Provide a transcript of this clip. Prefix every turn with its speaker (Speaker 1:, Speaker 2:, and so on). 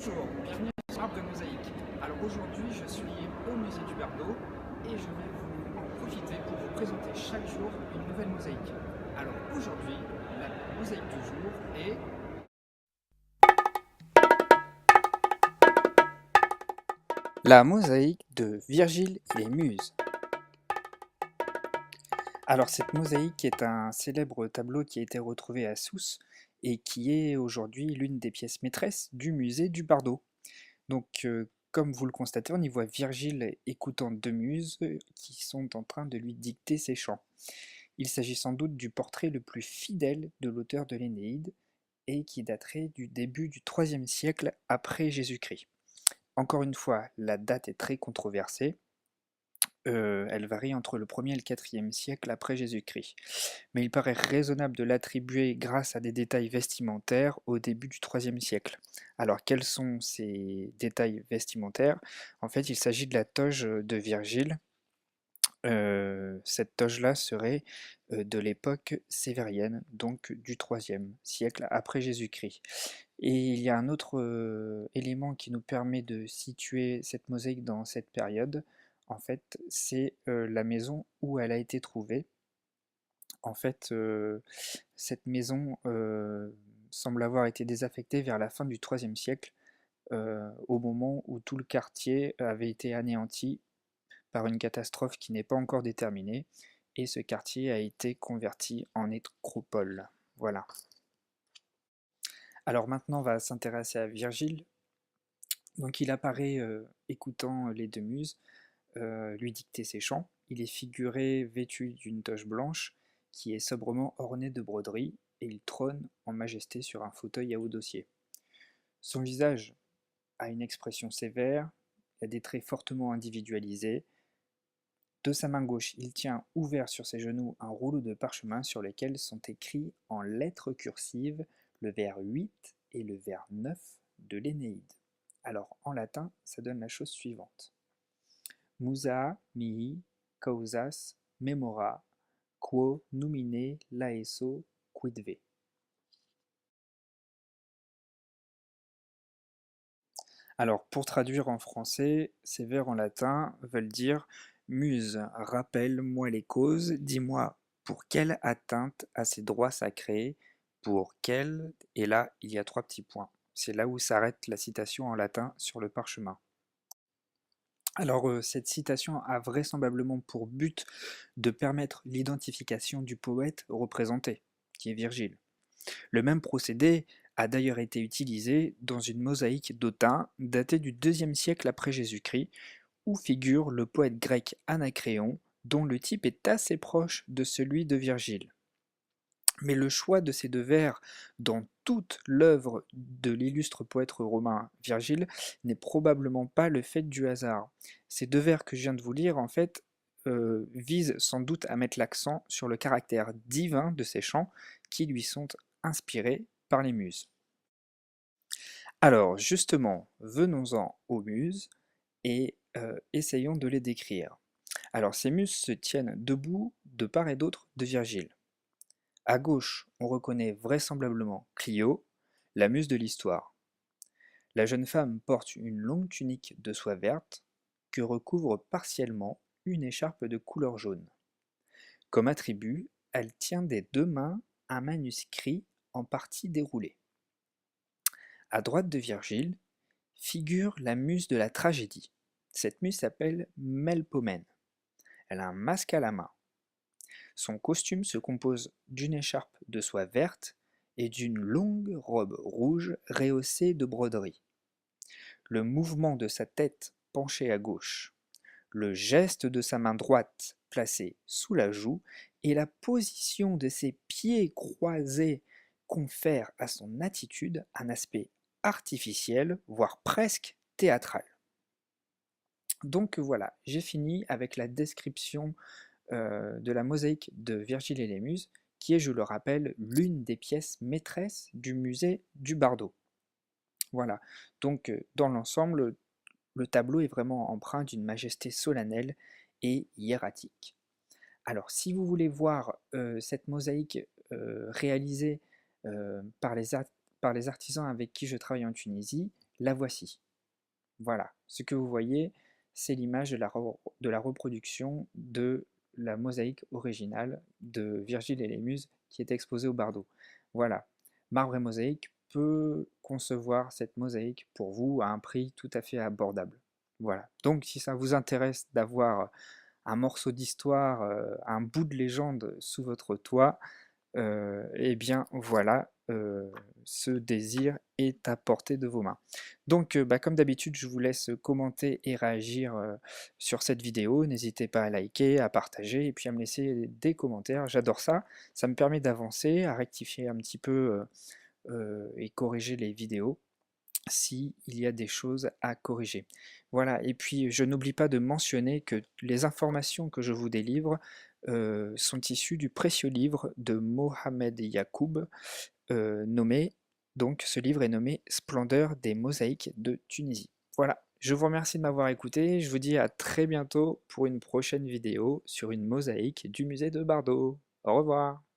Speaker 1: Bonjour, bienvenue sur Arbre et Mosaïque. Alors aujourd'hui, je suis au musée du Bardo et je vais vous en profiter pour vous présenter chaque jour une nouvelle mosaïque. Alors aujourd'hui, la mosaïque du jour est la mosaïque de Virgile et les Muses. Alors cette mosaïque est un célèbre tableau qui a été retrouvé à Sousse et qui est aujourd'hui l'une des pièces maîtresses du musée du Bardo. Donc, comme vous le constatez, on y voit Virgile écoutant deux muses qui sont en train de lui dicter ses chants. Il s'agit sans doute du portrait le plus fidèle de l'auteur de l'Énéide et qui daterait du début du IIIe siècle après Jésus-Christ. Encore une fois, la date est très controversée. Elle varie entre le 1er et le 4e siècle après Jésus-Christ. Mais il paraît raisonnable de l'attribuer grâce à des détails vestimentaires au début du IIIe siècle. Alors quels sont ces détails vestimentaires? En fait, il s'agit de la toge de Virgile. Cette toge-là serait de l'époque sévérienne, donc du IIIe siècle après Jésus-Christ. Et il y a un autre élément qui nous permet de situer cette mosaïque dans cette période, en fait, c'est la maison où elle a été trouvée. En fait, cette maison semble avoir été désaffectée vers la fin du IIIe siècle, au moment où tout le quartier avait été anéanti par une catastrophe qui n'est pas encore déterminée, et ce quartier a été converti en nécropole. Voilà. Alors maintenant, on va s'intéresser à Virgile. Donc il apparaît écoutant les deux muses lui dicter ses chants. Il est figuré vêtu d'une toge blanche qui est sobrement ornée de broderies et il trône en majesté sur un fauteuil à haut dossier. Son visage a une expression sévère, il a des traits fortement individualisés. De sa main gauche, il tient ouvert sur ses genoux un rouleau de parchemin sur lequel sont écrits en lettres cursives le vers 8 et le vers 9 de l'Énéide. Alors en latin, ça donne la chose suivante. Musa mihi causas memora quo numine laeso quidve. Alors pour traduire en français, ces vers en latin veulent dire Muse, rappelle-moi les causes, dis-moi pour quelle atteinte à ces droits sacrés, pour quelle, et là il y a trois petits points. C'est là où s'arrête la citation en latin sur le parchemin. Alors cette citation a vraisemblablement pour but de permettre l'identification du poète représenté, qui est Virgile. Le même procédé a d'ailleurs été utilisé dans une mosaïque d'Autun datée du IIe siècle après Jésus-Christ, où figure le poète grec Anacréon, dont le type est assez proche de celui de Virgile. Mais le choix de ces deux vers dans toute l'œuvre de l'illustre poète romain Virgile n'est probablement pas le fait du hasard. Ces deux vers que je viens de vous lire, en fait, visent sans doute à mettre l'accent sur le caractère divin de ces chants qui lui sont inspirés par les muses. Alors, justement, venons-en aux muses et essayons de les décrire. Alors, ces muses se tiennent debout de part et d'autre de Virgile. À gauche, on reconnaît vraisemblablement Clio, la muse de l'histoire. La jeune femme porte une longue tunique de soie verte que recouvre partiellement une écharpe de couleur jaune. Comme attribut, elle tient des deux mains un manuscrit en partie déroulé. À droite de Virgile figure la muse de la tragédie. Cette muse s'appelle Melpomène. Elle a un masque à la main. Son costume se compose d'une écharpe de soie verte et d'une longue robe rouge rehaussée de broderies. Le mouvement de sa tête penchée à gauche, le geste de sa main droite placée sous la joue et la position de ses pieds croisés confèrent à son attitude un aspect artificiel, voire presque théâtral. Donc voilà, j'ai fini avec la description de la mosaïque de Virgile et les Muses, qui est, je le rappelle, l'une des pièces maîtresses du musée du Bardo. Voilà, donc dans l'ensemble, le tableau est vraiment empreint d'une majesté solennelle et hiératique. Alors, si vous voulez voir cette mosaïque réalisée par les artisans avec qui je travaille en Tunisie, La voici. Voilà, ce que vous voyez, c'est l'image de la reproduction de la mosaïque originale de Virgile et les Muses qui est exposée au Bardo. Voilà, Marbre et Mosaïque peut concevoir cette mosaïque pour vous à un prix tout à fait abordable. Voilà, donc si ça vous intéresse d'avoir un morceau d'histoire, un bout de légende sous votre toit, eh bien voilà, ce désir est à portée de vos mains. Donc bah, comme d'habitude, je vous laisse commenter et réagir sur cette vidéo. N'hésitez pas à liker, à partager et puis à me laisser des commentaires. J'adore ça. Ça me permet d'avancer, à rectifier un petit peu et corriger les vidéos s'il y a des choses à corriger. Voilà, et puis je n'oublie pas de mentionner que les informations que je vous délivre sont issues du précieux livre de Mohamed Yacoub, nommé, donc ce livre est nommé Splendeur des mosaïques de Tunisie. Voilà, je vous remercie de m'avoir écouté, je vous dis à très bientôt pour une prochaine vidéo sur une mosaïque du musée de Bardo. Au revoir.